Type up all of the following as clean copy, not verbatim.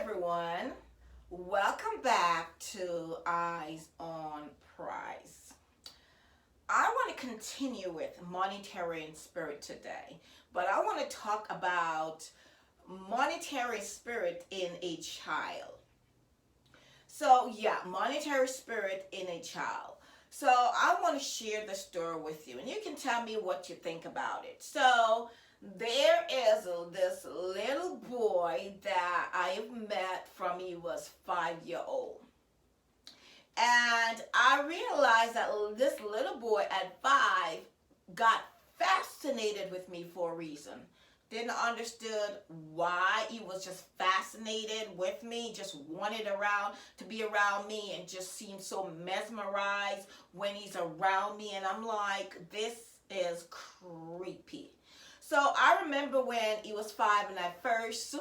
everyone. Welcome back to Eyes on Prize. I want to continue with monetary and spirit today, but I want to talk about monetary spirit in a child. Monetary spirit in a child. So I want to share the story with you, and you can tell me what you think about it. So there is this little boy that I have met from he was 5 year old. And I realized that this little boy at 5 got fascinated with me for a reason. Didn't understood why. He was just fascinated with me, just wanted around to be around me, and just seemed so mesmerized when he's around me. And I'm like, this is creepy. So I remember when he was 5 and I first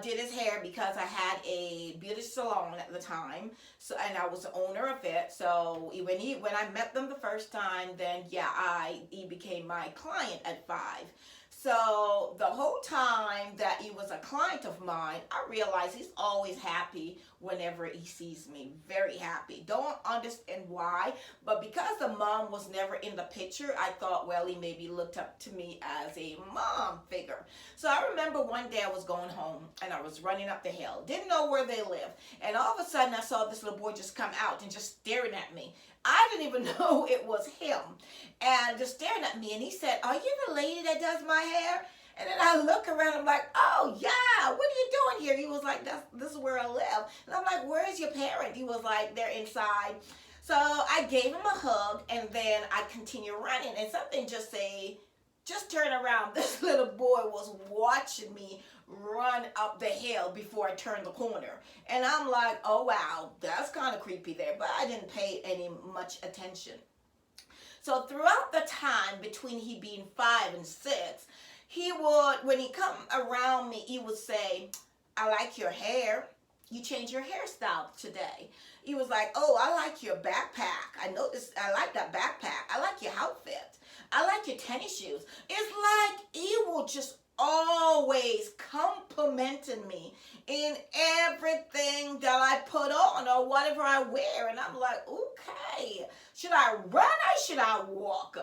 did his hair because I had a beauty salon at the time. So and I was the owner of it. So when I met them the first time, then he became my client at 5. So the whole time that he was a client of mine, I realized he's always happy whenever he sees me. Very happy. Don't understand why, but because the mom was never in the picture, I thought, well, he maybe looked up to me as a mom figure. So I remember one day I was going home and I was running up the hill. Didn't know where they lived. And all of a sudden I saw this little boy just come out and just staring at me. I didn't even know it was him. And just staring at me. And he said, "Are you the lady that does my hair?" And then I look around, I'm like, "Oh yeah, what are you doing here?" He was like, "This is where I live." And I'm like, "Where is your parent?" He was like, "They're inside." So I gave him a hug, and then I continued running. And something just turn around. This little boy was watching me run up the hill before I turned the corner. And I'm like, "Oh wow, that's kind of creepy there." But I didn't pay any much attention. So throughout the time between he being 5 and 6, he would, when he come around me, he would say, "I like your hair. You changed your hairstyle today." He was like, "Oh, I like your backpack. I noticed, I like that backpack. I like your outfit. I like your tennis shoes." It's like he will just always complimenting me in everything that I put on or whatever I wear. And I'm like, okay, should I run or should I walk?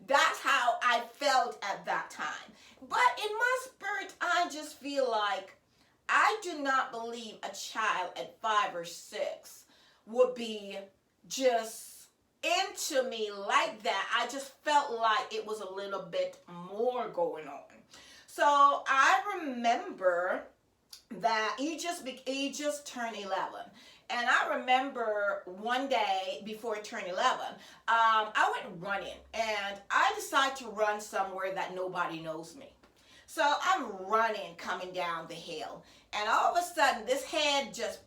That's how I felt at that time. But in my spirit, I just feel like I do not believe a child at 5 or 6 would be just into me like that. I just felt like it was a little bit more going on. So I remember that he just turned 11. And I remember one day before he turned 11, I went running and I decided to run somewhere that nobody knows me. So I'm running, coming down the hill, and all of a sudden this head just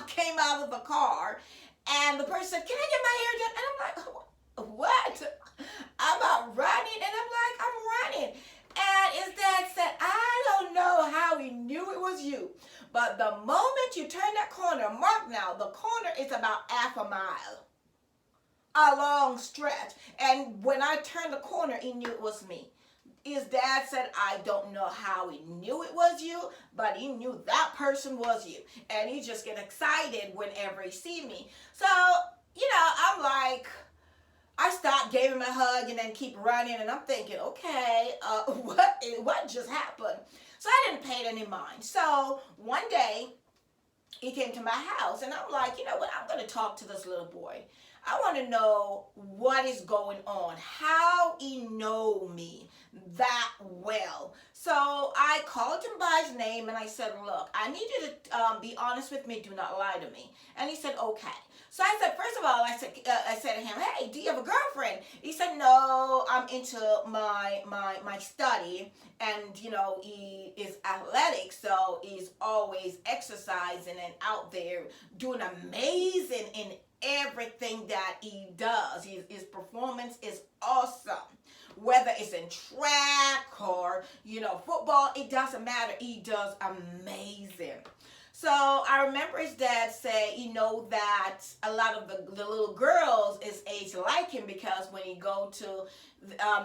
came out of the car, and the person said, "Can I get my hair done?" And I'm like, "What?" I'm out running, and I'm like, "I'm running." And his dad said, "I don't know how he knew it was you, but the moment you turn that corner, mark now, the corner is about half a mile, a long stretch. And when I turned the corner, he knew it was me." His dad said, "I don't know how he knew it was you, but he knew that person was you." And he just get excited whenever he see me. So, I'm like, I stopped, gave him a hug, and then keep running. And I'm thinking, okay, what just happened? So I didn't pay it any mind. So one day, he came to my house, and I'm like, you know what? I'm going to talk to this little boy. I want to know what is going on, how he know me that well. So I called him by his name, and I said, "Look, I need you to be honest with me. Do not lie to me." And he said, "Okay." So I said, first of all, I said to him, "Hey, do you have a girlfriend?" He said, "No, I'm into my study." And, he is athletic, so he's always exercising and out there doing amazing in everything that he does. His performance is awesome. Whether it's in track or, football, it doesn't matter. He does amazing. So I remember his dad say, that a lot of the little girls is age like him, because when he go to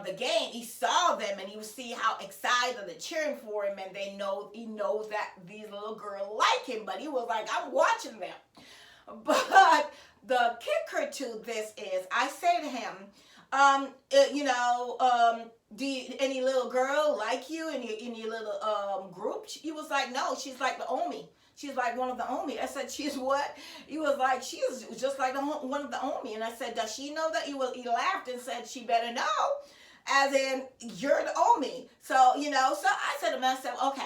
the game, he saw them and he would see how excited they're cheering for him, and he knows that these little girls like him, but he was like, I'm watching them. But the kicker to this is, I say to him, any little girl like you in your little group? He was like, no, she's like the Omi. She's like one of the Omi. I said, she's what? He was like, she's just like one of the Omi. And I said, does she know that? He laughed and said, she better know. As in, you're the Omi. So, so I said to myself, okay,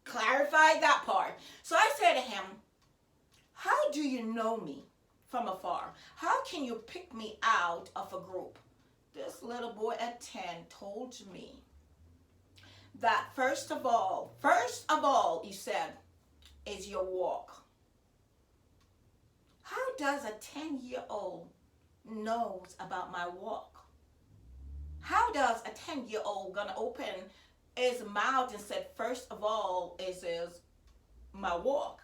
clarify that part. So I said to him, how do you know me from afar? How can you pick me out of a group? This little boy at 10 told me that first of all, he said, is your walk. How does a 10-year-old knows about my walk? How does a 10-year-old gonna open his mouth and said, first of all, is my walk?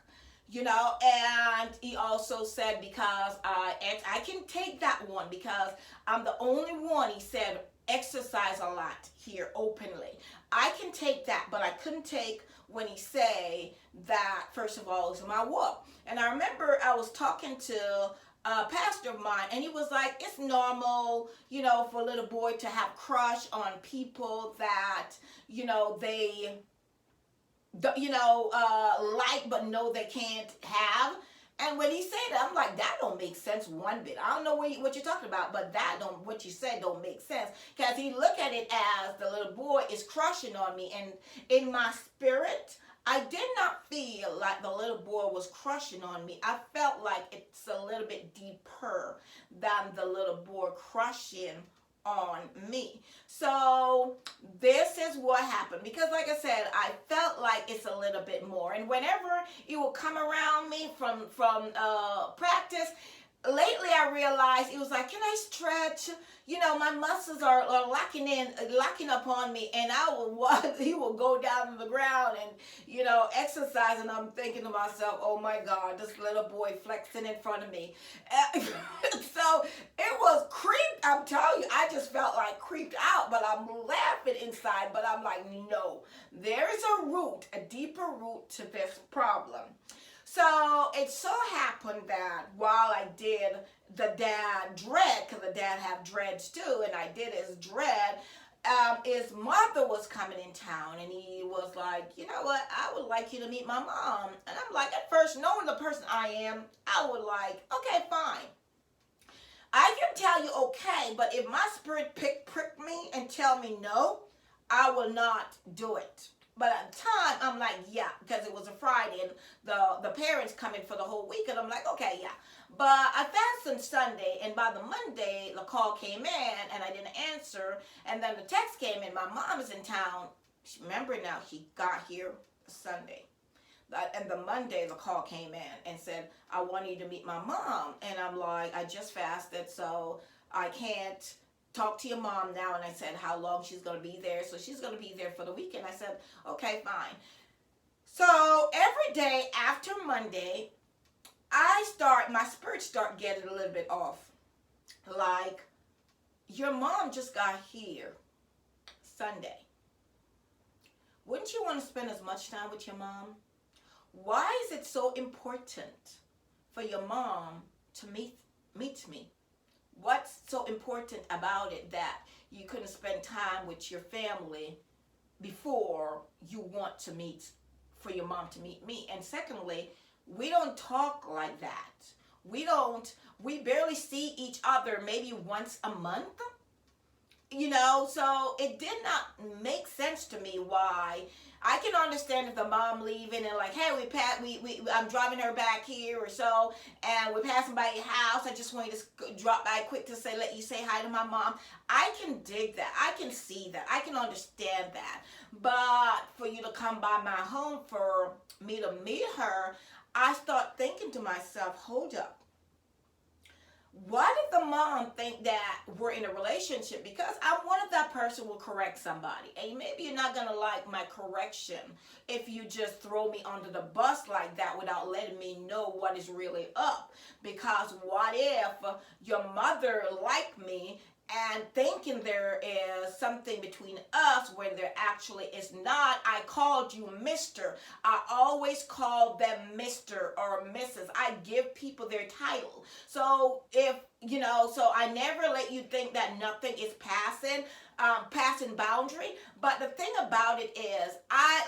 And he also said, because I can take that one because I'm the only one, he said, exercise a lot here openly. I can take that, but I couldn't take when he say that, first of all, is my walk. And I remember I was talking to a pastor of mine, and he was like, it's normal, for a little boy to have crush on people that, they like but know they can't have. And when he said that, I'm like, that don't make sense one bit. I don't know what you're talking about, but what you said don't make sense, because he looked at it as the little boy is crushing on me, and in my spirit, I did not feel like the little boy was crushing on me. I felt like it's a little bit deeper than the little boy crushing on me. So this is what happened, because like I said, I felt like it's a little bit more. And whenever it will come around me from practice, lately I realized it was like, can I stretch? My muscles are locking up on me, and he will go down to the ground and, exercise, and I'm thinking to myself, oh my God, this little boy flexing in front of me. So it was I'm telling you, I just felt like creeped out, but I'm laughing inside, but I'm like, no, there is a deeper root to this problem. So it so happened that while I did the dad dread, because the dad have dreads too, and I did his dread, his mother was coming in town, and he was like, you know what, I would like you to meet my mom. And I'm like, at first, knowing the person I am, I would like, okay, fine. I can tell you okay, but if my spirit prick me and tell me no, I will not do it. But at the time, I'm like, yeah, because it was a Friday, and the parents come in for the whole week, and I'm like, okay, yeah. But I fasted Sunday, and by the Monday, the call came in, and I didn't answer, and then the text came in. My mom is in town. Remember now, she got here Sunday. And the Monday, the call came in and said, I want you to meet my mom. And I'm like, I just fasted, so I can't talk to your mom now. And I said how long she's going to be there. So she's going to be there for the weekend. I said, okay, fine. So every day after Monday, my spirits start getting a little bit off. Like, your mom just got here Sunday. Wouldn't you want to spend as much time with your mom? Why is it so important for your mom to meet me? What's so important about it that you couldn't spend time with your family before you want to for your mom to meet me? And secondly, we don't talk like that. We barely see each other maybe once a month. So it did not make sense to me why. I can understand if the mom leaving and like, hey, I'm driving her back here or so, and we're passing by your house. I just want you to drop by quick to let you say hi to my mom. I can dig that. I can see that. I can understand that. But for you to come by my home for me to meet her, I start thinking to myself, hold up. Why did the mom think that we're in a relationship? Because I'm one of that person will correct somebody. And maybe you're not going to like my correction if you just throw me under the bus like that without letting me know what is really up. Because what if your mother liked me and thinking there is something between us when there actually is not? I called you Mr. I always call them Mr. or Mrs. I give people their title. So if you know, so I never let you think that nothing is passing boundary. But the thing about it is,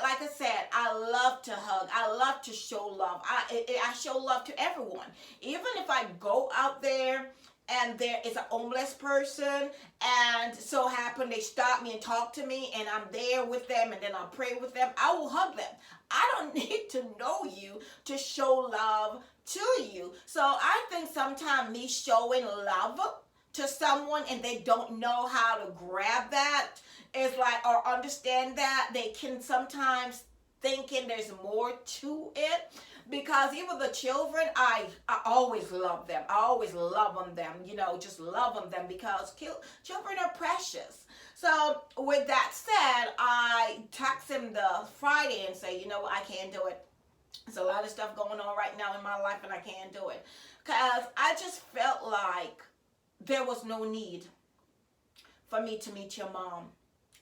like I said, I love to hug. I love to show love. I show love to everyone, even if I go out there and there is a homeless person and so happen they stop me and talk to me and I'm there with them and then I'll pray with them, I will hug them. I don't need to know you to show love to you. So I think sometimes me showing love to someone and they don't know how to grab that is like, or understand that, they can sometimes thinking there's more to it. Because even the children, I always love them. I always love on them, you know, just love on them because children are precious. So with that said, I text him the Friday and say, you know, I can't do it. There's a lot of stuff going on right now in my life and I can't do it. Because I just felt like there was no need for me to meet your mom.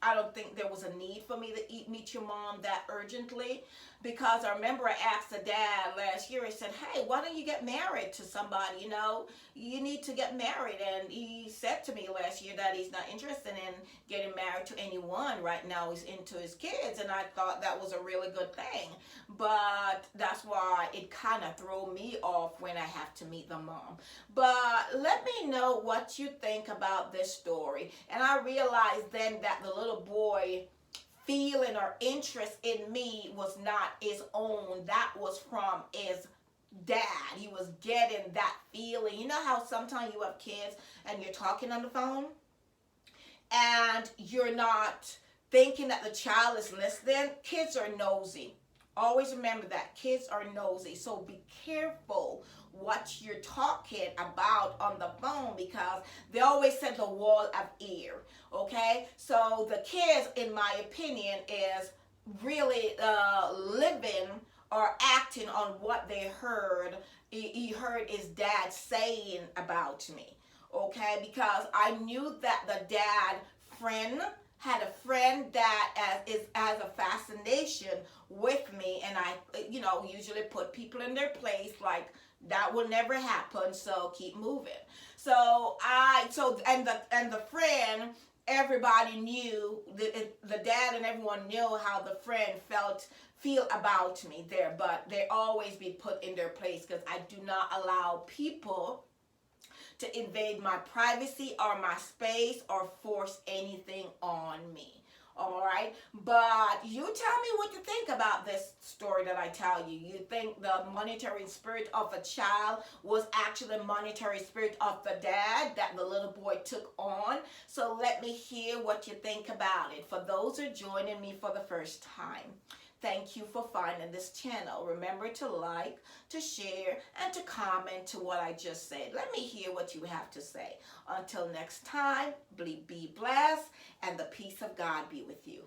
I don't think there was a need for me to meet your mom that urgently, because I remember I asked the dad last year, I said, hey, why don't you get married to somebody? You know, you need to get married. And he said to me last year that he's not interested in getting married to anyone right now. He's into his kids. And I thought that was a really good thing. But that's why it kind of threw me off when I have to meet the mom. But let me know what you think about this story. And I realized then that the little boy feeling or interest in me was not his own. That was from his dad. He was getting that feeling. You know how sometimes you have kids and you're talking on the phone and you're not thinking that the child is listening? Kids are nosy. Always remember that. Kids are nosy. So be careful what you're talking about on the phone, because they always said the wall of ear. Okay? So the kids, in my opinion, is really living or acting on what they heard. He heard his dad saying about me. Okay? Because I knew that the dad friend had a friend that has a fascination with me, and I, you know, usually put people in their place, like that will never happen, so keep moving. So and the friend, everybody knew, the dad and everyone knew how the friend feel about me there, but they always be put in their place, because I do not allow people to invade my privacy or my space or force anything on me. All right, but you tell me what you think about this story that I tell you. You think the monitoring spirit of a child was actually the monitoring spirit of the dad that the little boy took on? So let me hear what you think about it. For those who are joining me for the first time, thank you for finding this channel. Remember to like, to share, and to comment to what I just said. Let me hear what you have to say. Until next time, be blessed, and the peace of God be with you.